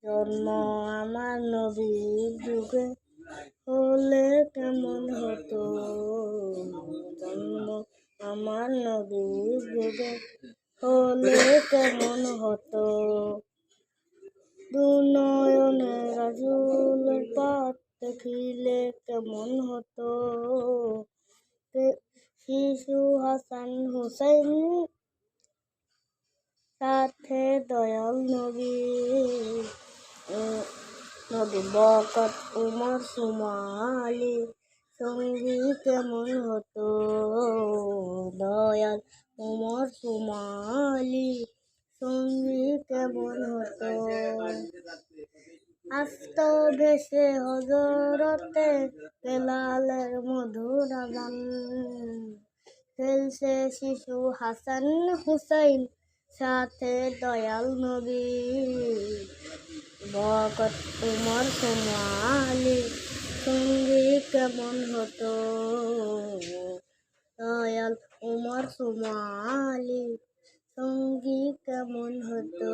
জন্ম আমার নবীর যুগে হলে কেমন হতো। জন্ম আমার নবীর যুগে হলে কেমন হতো। দুনয়নে রাজুলের পথ দেখিলে কেমন হতো। শিশু হাসান হুসাইন সাথে দয়াল নবী বরকত উমর সুমালি সঙ্গী কেমন হতো। দয়াল উমর সুমালি সঙ্গী কেমন হতো। আস্ত ভেসে হজরতে বেলালের মধুর আজান খেলছে শিশু হাসান হুসাইন সাথে দয়াল নবী বরকত উমর সুমালি সঙ্গী কেমন হতো। দয়াল উমর সুমালি সঙ্গী কেমন হতো।